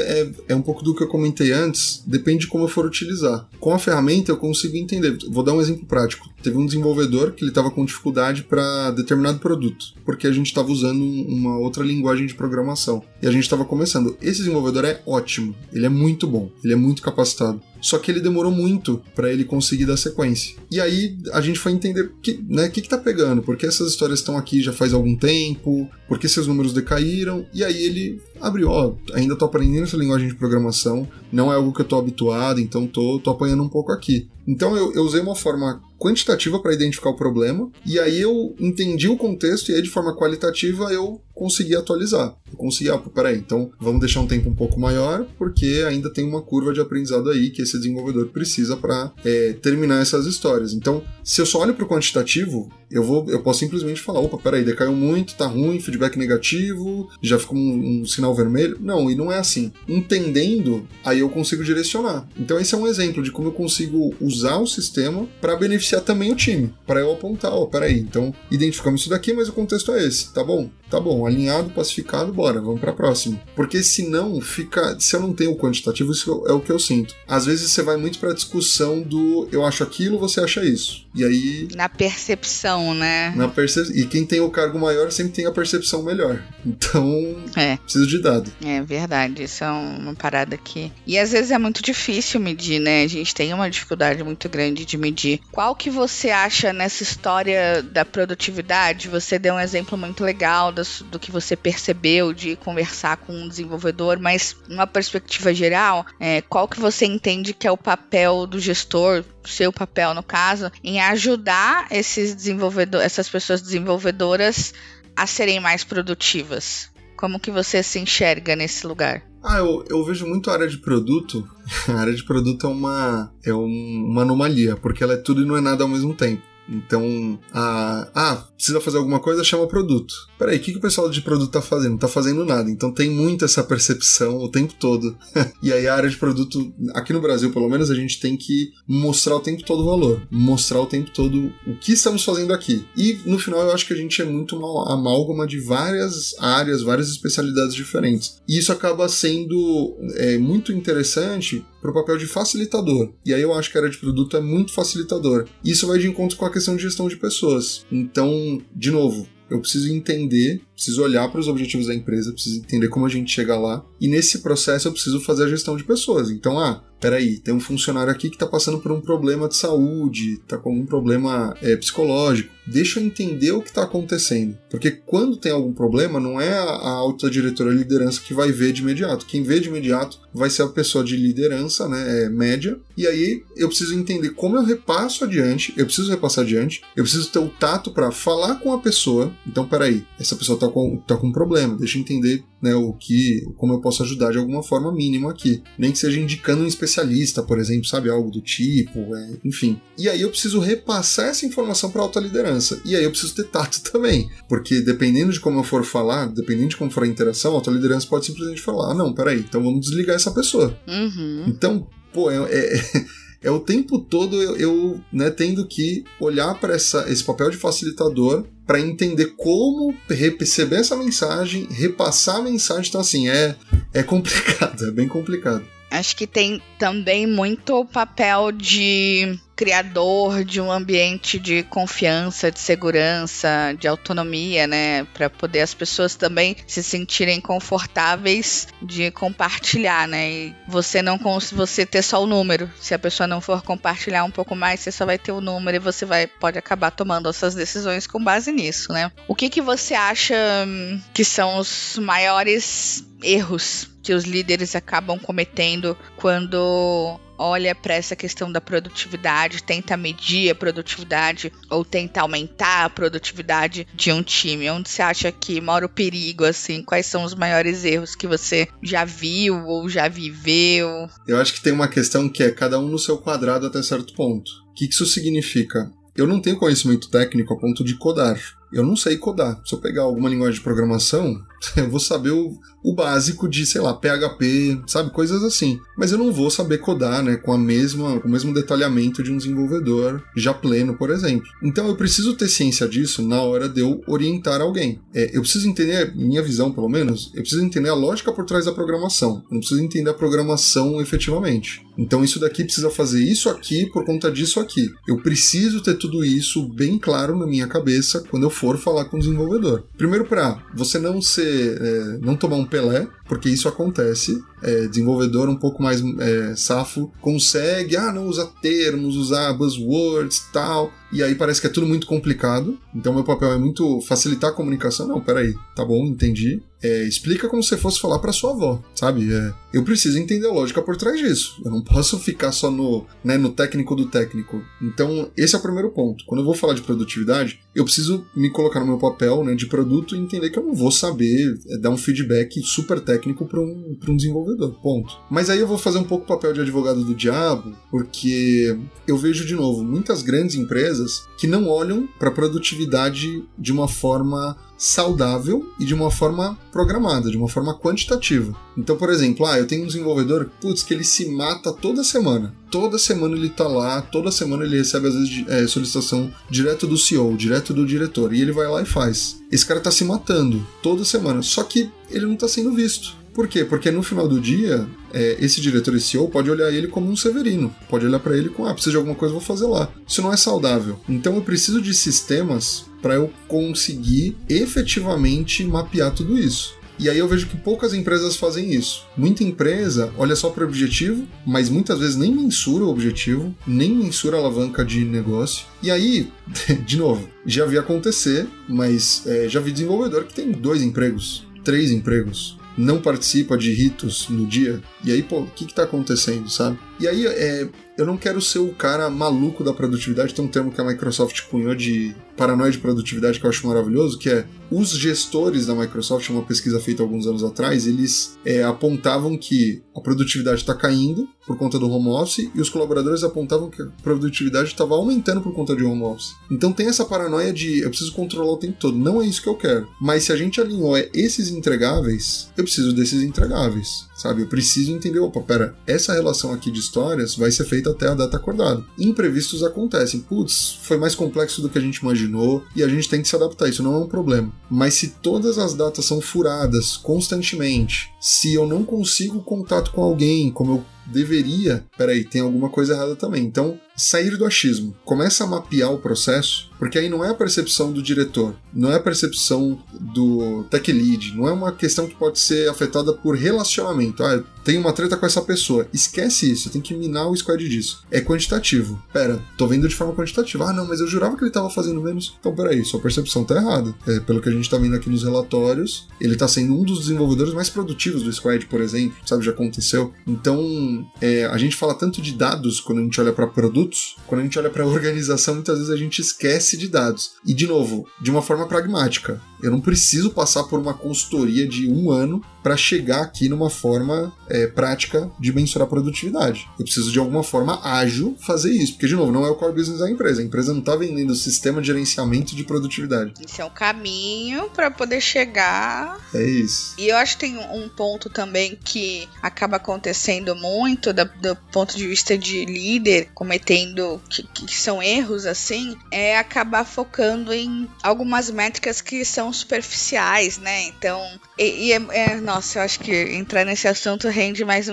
é um pouco do que eu comentei antes, depende de como eu for utilizar. Com a ferramenta eu consigo entender. Vou dar um exemplo prático. Teve um desenvolvedor que ele estava com dificuldade para determinado produto, porque a gente estava usando uma outra linguagem de programação. E a gente estava começando. Esse desenvolvedor é ótimo, ele é muito bom, ele é muito capacitado. Só que ele demorou muito para ele conseguir dar sequência. E aí a gente foi entender o que tá pegando, porque essas histórias estão aqui já faz algum tempo, porque seus números decaíram, e aí ele abriu, ainda tô aprendendo essa linguagem de programação, não é algo que eu tô habituado, então tô apanhando um pouco aqui. Então eu usei uma forma quantitativa para identificar o problema, e aí eu entendi o contexto e aí de forma qualitativa eu consegui atualizar. Eu consegui, peraí, então vamos deixar um tempo um pouco maior, porque ainda tem uma curva de aprendizado aí que esse desenvolvedor precisa para terminar essas histórias. Então, se eu só olho para o quantitativo, eu posso simplesmente falar, peraí, decaiu muito, tá ruim, feedback negativo, já ficou um sinal vermelho. Não, e não é assim. Entendendo, aí eu consigo direcionar. Então esse é um exemplo de como eu consigo usar o sistema para beneficiar também o time, para eu apontar, peraí, então identificamos isso daqui, mas o contexto é esse, tá bom, alinhado, pacificado, bora, vamos pra próxima. Porque senão se eu não tenho o quantitativo, isso é o que eu sinto. Às vezes você vai muito pra discussão do eu acho aquilo, você acha isso. E aí... Na percepção, né? E quem tem o cargo maior sempre tem a percepção melhor. Então, preciso de dado. É verdade, isso é uma parada que... E às vezes é muito difícil medir, né? A gente tem uma dificuldade muito grande de medir. Qual que você acha nessa história da produtividade? Você deu um exemplo muito legal do que você percebeu de conversar com um desenvolvedor, mas numa perspectiva geral, qual que você entende que é o papel do gestor, seu papel no caso, em ajudar essas pessoas desenvolvedoras a serem mais produtivas? Como que você se enxerga nesse lugar? Eu vejo muito a área de produto. A área de produto é uma anomalia, porque ela é tudo e não é nada ao mesmo tempo. Então, precisa fazer alguma coisa, chama produto. Peraí, o que o pessoal de produto tá fazendo? Não tá fazendo nada. Então tem muito essa percepção o tempo todo. E aí a área de produto, aqui no Brasil pelo menos, a gente tem que mostrar o tempo todo o valor. Mostrar o tempo todo o que estamos fazendo aqui. E no final eu acho que a gente é muito uma amálgama de várias áreas, várias especialidades diferentes. E isso acaba sendo muito interessante pro papel de facilitador. E aí eu acho que a área de produto é muito facilitador. E isso vai de encontro com a questão de gestão de pessoas. Então, de novo, eu preciso entender, preciso olhar para os objetivos da empresa, preciso entender como a gente chega lá, e nesse processo eu preciso fazer a gestão de pessoas. Então, peraí, tem um funcionário aqui que está passando por um problema de saúde, está com algum problema psicológico. Deixa eu entender o que está acontecendo. Porque quando tem algum problema, não é a alta diretora de liderança que vai ver de imediato. Quem vê de imediato vai ser a pessoa de liderança, né, média. E aí eu preciso entender como eu repasso adiante, eu preciso repassar adiante, eu preciso ter o tato para falar com a pessoa. Então, peraí, essa pessoa tá com um problema, deixa eu entender, né, como eu posso ajudar de alguma forma mínima aqui. Nem que seja indicando um especialista, por exemplo, sabe, algo do tipo, enfim. E aí eu preciso repassar essa informação para alta liderança. E aí eu preciso ter tato também, porque dependendo de como eu for falar, dependendo de como for a interação, a alta liderança pode simplesmente falar, não, peraí, então vamos desligar essa pessoa. Uhum. Então, é o tempo todo eu tendo que olhar para esse papel de facilitador para entender como receber essa mensagem, repassar a mensagem. Então, assim, é complicado, é bem complicado. Acho que tem também muito o papel de criador de um ambiente de confiança, de segurança, de autonomia, né? Para poder as pessoas também se sentirem confortáveis de compartilhar, né? E você ter só o número. Se a pessoa não for compartilhar um pouco mais, você só vai ter o número e você pode acabar tomando essas decisões com base nisso, né? O que você acha que são os maiores erros que os líderes acabam cometendo quando olha para essa questão da produtividade, tenta medir a produtividade ou tenta aumentar a produtividade de um time? Onde você acha que mora o perigo, assim? Quais são os maiores erros que você já viu ou já viveu? Eu acho que tem uma questão que é cada um no seu quadrado até certo ponto. O que isso significa? Eu não tenho conhecimento técnico a ponto de codar. Eu não sei codar. Se eu pegar alguma linguagem de programação, eu vou saber o básico de, sei lá, PHP, sabe? Coisas assim. Mas eu não vou saber codar, né? Com o mesmo detalhamento de um desenvolvedor já pleno, por exemplo. Então eu preciso ter ciência disso na hora de eu orientar alguém. Eu preciso entender, minha visão pelo menos, eu preciso entender a lógica por trás da programação. Eu não preciso entender a programação efetivamente. Então isso daqui precisa fazer isso aqui por conta disso aqui. Eu preciso ter tudo isso bem claro na minha cabeça quando eu for falar com o desenvolvedor. Primeiro, para você não tomar um Pelé, porque isso acontece. Desenvolvedor um pouco mais safo consegue, não usar termos, usar buzzwords e tal, e aí parece que é tudo muito complicado. Então meu papel é muito facilitar a comunicação. Não, peraí, tá bom, entendi. explica como se fosse falar pra sua avó, sabe? Eu preciso entender a lógica por trás disso. Eu não posso ficar só no técnico do técnico. Então, esse é o primeiro ponto. Quando eu vou falar de produtividade, eu preciso me colocar no meu papel, né, de produto e entender que eu não vou saber dar um feedback super técnico para um desenvolvedor, ponto. Mas aí eu vou fazer um pouco o papel de advogado do diabo, porque eu vejo, de novo, muitas grandes empresas que não olham para a produtividade de uma forma saudável e de uma forma programada, de uma forma quantitativa. Então, por exemplo, eu tenho um desenvolvedor, que ele se mata toda semana. Toda semana ele tá lá, toda semana ele recebe, às vezes, solicitação direto do CEO, direto do diretor, e ele vai lá e faz. Esse cara tá se matando toda semana, só que ele não tá sendo visto. Por quê? Porque no final do dia, esse diretor, esse CEO, pode olhar ele como um Severino. Pode olhar para ele com, precisa de alguma coisa, eu vou fazer lá. Isso não é saudável. Então eu preciso de sistemas para eu conseguir efetivamente mapear tudo isso. E aí eu vejo que poucas empresas fazem isso. Muita empresa olha só para o objetivo, mas muitas vezes nem mensura o objetivo, nem mensura a alavanca de negócio. E aí, de novo, já vi acontecer, mas já vi desenvolvedor que tem 2 empregos, 3 empregos. Não participa de ritos no dia, e aí, o que tá acontecendo, sabe? E aí, eu não quero ser o cara maluco da produtividade, tem um termo que a Microsoft cunhou de paranoia de produtividade que eu acho maravilhoso, que é os gestores da Microsoft, uma pesquisa feita alguns anos atrás, eles apontavam que a produtividade está caindo por conta do home office e os colaboradores apontavam que a produtividade estava aumentando por conta de home office. Então tem essa paranoia de eu preciso controlar o tempo todo. Não é isso que eu quero. Mas se a gente alinhou esses entregáveis, eu preciso desses entregáveis, sabe? Eu preciso entender, essa relação aqui de histórias vai ser feita até a data acordada. Imprevistos acontecem. Foi mais complexo do que a gente imaginou e a gente tem que se adaptar. Isso não é um problema. Mas se todas as datas são furadas constantemente, se eu não consigo contato com alguém como eu deveria, tem alguma coisa errada também. Então, sair do achismo, começa a mapear o processo, porque aí não é a percepção do diretor, não é a percepção do tech lead, não é uma questão que pode ser afetada por relacionamento. Eu tenho uma treta com essa pessoa. Esquece isso, tem que minar o squad disso. É quantitativo. Tô vendo de forma quantitativa. Não, mas eu jurava que ele tava fazendo menos. Então, sua percepção tá errada. Pelo que a gente tá vendo aqui nos relatórios, ele tá sendo um dos desenvolvedores mais produtivos do squad, por exemplo, sabe, já aconteceu. Então, a gente fala tanto de dados quando a gente olha para produtos, quando a gente olha para organização, muitas vezes a gente esquece de dados. E, de novo, de uma forma pragmática. Eu não preciso passar por uma consultoria de 1 ano para chegar aqui numa forma prática de mensurar a produtividade. Eu preciso de alguma forma ágil fazer isso, porque, de novo, não é o core business da empresa. A empresa não está vendendo o sistema de gerenciamento de produtividade. Isso é um caminho para poder chegar. É isso. E eu acho que tem um ponto também que acaba acontecendo muito do ponto de vista de líder, cometendo que são erros, assim, é acabar focando em algumas métricas que são superficiais, né? Então, nossa, eu acho que entrar nesse assunto rende mais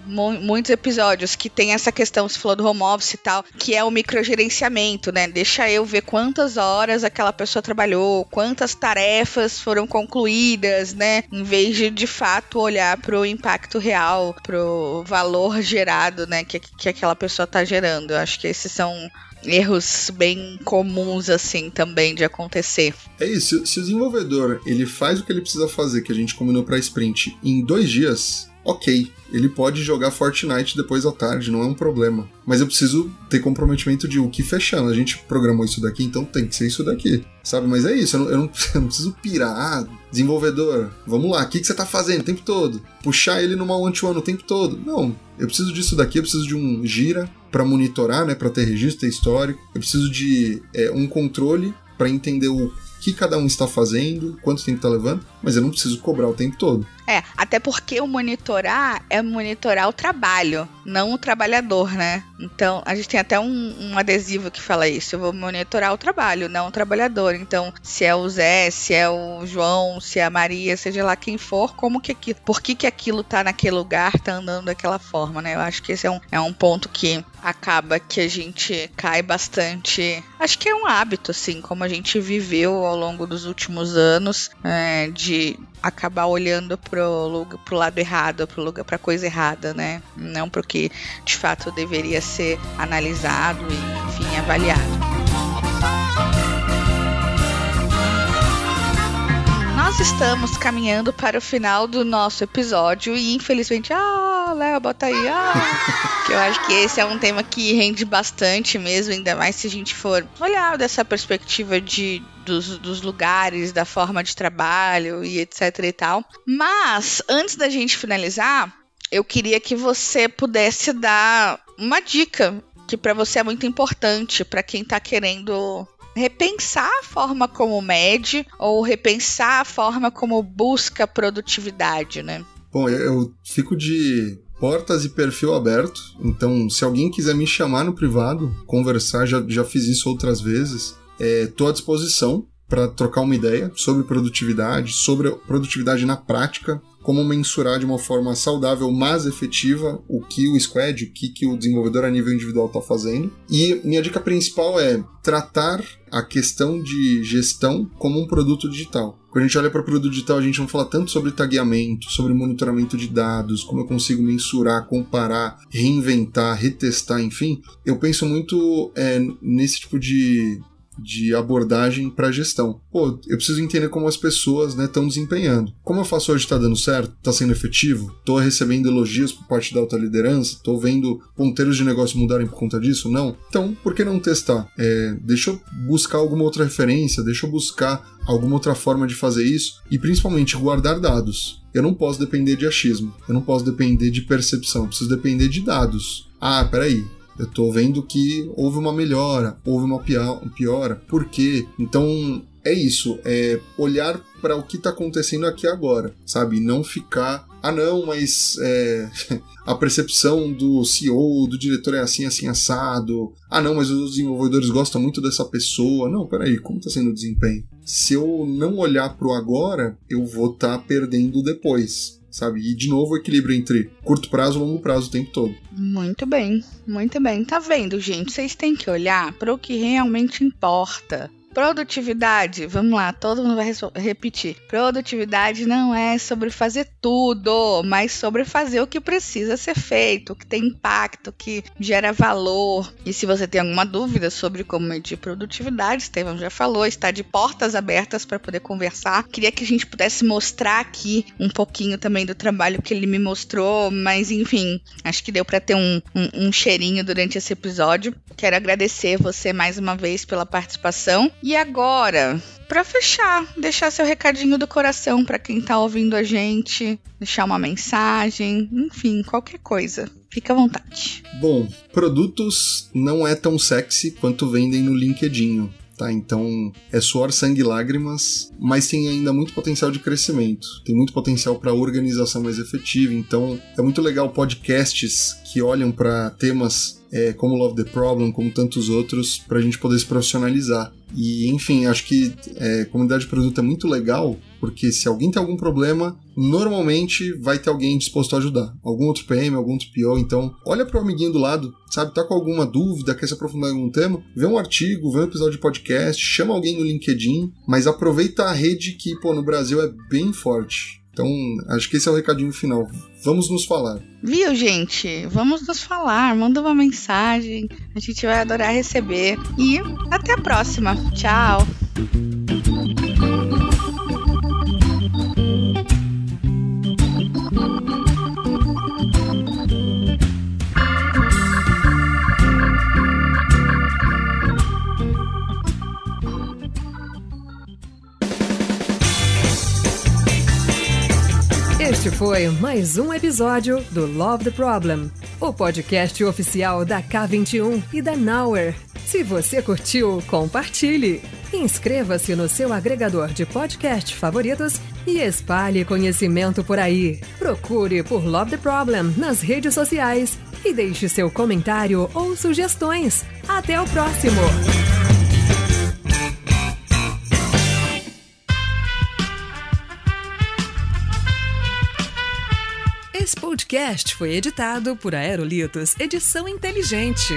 muitos episódios, que tem essa questão, você falou do home office e tal, que é o microgerenciamento, né? Deixa eu ver quantas horas aquela pessoa trabalhou, quantas tarefas foram concluídas, né? Em vez de fato olhar pro impacto real, pro valor gerado, né? Que aquela pessoa tá gerando. Eu acho que esses são erros bem comuns, assim, também de acontecer. É isso, se o desenvolvedor ele faz o que ele precisa fazer, que a gente combinou pra sprint, em 2 dias, ok, ele pode jogar Fortnite depois da tarde, não é um problema. Mas eu preciso ter comprometimento de o que fechando. A gente programou isso daqui, então tem que ser isso daqui, sabe? Mas é isso, eu não preciso pirar. Desenvolvedor, vamos lá, o que você tá fazendo o tempo todo? Puxar ele numa one-to-one o tempo todo? Não, eu preciso disso daqui, eu preciso de um gira para monitorar, né, para ter registro, ter histórico. Eu preciso de um controle para entender o que cada um está fazendo, quanto tempo está levando, mas eu não preciso cobrar o tempo todo. Até porque o monitorar é monitorar o trabalho, não o trabalhador, né? Então, a gente tem até um adesivo que fala isso. Eu vou monitorar o trabalho, não o trabalhador. Então, se é o Zé, se é o João, se é a Maria, seja lá quem for, por que aquilo tá naquele lugar, tá andando daquela forma, né? Eu acho que esse é um ponto que acaba que a gente cai bastante. Acho que é um hábito, assim, como a gente viveu ao longo dos últimos anos, de acabar olhando pro lado errado, pra coisa errada, né? Não pro que de fato deveria ser analisado e, enfim, avaliado. Nós estamos caminhando para o final do nosso episódio e infelizmente, Léo, bota aí, que eu acho que esse é um tema que rende bastante mesmo, ainda mais se a gente for olhar dessa perspectiva dos lugares, da forma de trabalho e etc e tal. Mas, antes da gente finalizar, eu queria que você pudesse dar uma dica que para você é muito importante, para quem está querendo repensar a forma como mede ou repensar a forma como busca produtividade, né? Bom, eu fico de portas e perfil aberto, então se alguém quiser me chamar no privado, conversar, já fiz isso outras vezes, estou à disposição para trocar uma ideia sobre produtividade na prática, como mensurar de uma forma saudável, mas efetiva, o que o squad, o que o desenvolvedor a nível individual está fazendo. E minha dica principal é tratar a questão de gestão como um produto digital. Quando a gente olha para o produto digital, a gente não fala tanto sobre tagueamento, sobre monitoramento de dados, como eu consigo mensurar, comparar, reinventar, retestar, enfim. Eu penso muito nesse tipo de abordagem para gestão. Eu preciso entender como as pessoas estão desempenhando. Como eu faço hoje, está dando certo? Está sendo efetivo? Estou recebendo elogios por parte da alta liderança? Estou vendo ponteiros de negócio mudarem por conta disso? Não? Então, por que não testar? Deixa eu buscar alguma outra referência, deixa eu buscar alguma outra forma de fazer isso e, principalmente, guardar dados. Eu não posso depender de achismo, eu não posso depender de percepção, eu preciso depender de dados. Peraí. Eu tô vendo que houve uma melhora, houve uma piora. Por quê? Então, é isso. É olhar para o que tá acontecendo aqui agora, sabe? Não ficar... mas a percepção do CEO, do diretor é assim, assim, assado. Mas os desenvolvedores gostam muito dessa pessoa. Não, peraí, como tá sendo o desempenho? Se eu não olhar pro agora, eu vou estar perdendo depois. Sabe? E, de novo, o equilíbrio entre curto prazo e longo prazo o tempo todo. Muito bem, muito bem. Tá vendo, gente? Vocês têm que olhar para o que realmente importa. Produtividade, vamos lá, todo mundo vai repetir. Produtividade não é sobre fazer tudo, mas sobre fazer o que precisa ser feito, o que tem impacto, que gera valor. E se você tem alguma dúvida sobre como medir produtividade, Estevão já falou, está de portas abertas para poder conversar. Queria que a gente pudesse mostrar aqui um pouquinho também do trabalho que ele me mostrou, mas enfim, acho que deu para ter um cheirinho durante esse episódio. Quero agradecer você mais uma vez pela participação. E agora, para fechar, deixar seu recadinho do coração para quem tá ouvindo a gente, deixar uma mensagem, enfim, qualquer coisa. Fica à vontade. Bom, produtos não é tão sexy quanto vendem no LinkedIn, tá? Então, é suor, sangue e lágrimas, mas tem ainda muito potencial de crescimento. Tem muito potencial para organização mais efetiva. Então, é muito legal podcasts que olham para temas como Love the Problem, como tantos outros, para a gente poder se profissionalizar. E, enfim, acho que comunidade de produto é muito legal, porque se alguém tem algum problema, normalmente vai ter alguém disposto a ajudar. Algum outro PM, algum outro PO. Então, olha pro amiguinho do lado, sabe? Tá com alguma dúvida, quer se aprofundar em algum tema? Vê um artigo, vê um episódio de podcast, chama alguém no LinkedIn, mas aproveita a rede que, no Brasil é bem forte. Então, acho que esse é o recadinho final. Vamos nos falar. Viu, gente? Vamos nos falar. Manda uma mensagem. A gente vai adorar receber. E até a próxima. Tchau. Este foi mais um episódio do Love the Problem, o podcast oficial da K21 e da Nowhere. Se você curtiu, compartilhe. Inscreva-se no seu agregador de podcast favoritos e espalhe conhecimento por aí. Procure por Love the Problem nas redes sociais e deixe seu comentário ou sugestões. Até o próximo! Esse podcast foi editado por Aerolitos Edição Inteligente.